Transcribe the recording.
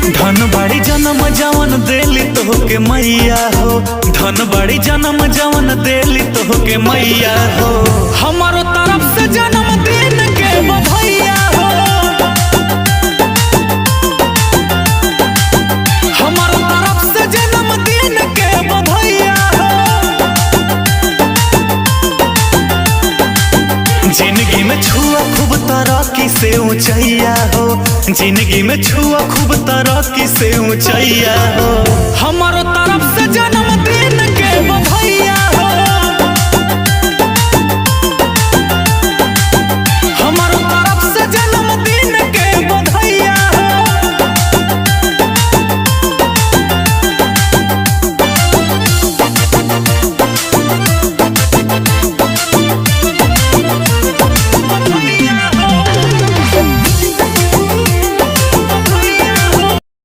धन बाड़ी जन्म जवन देली तोहके मैया हो, धन बाड़ी जन्म जवन देली तोहके मैया हो। हमारो तरफ से जन्मदिन के बधाइया हो, हमारो तरफ से जन्मदिन के बधाइया हो। जिंदगी में छुआ खूब तरक्की से ऊंचैया हो, जिंदगी में छुआ खूब तरक्की से ऊंचैया हो। हमारो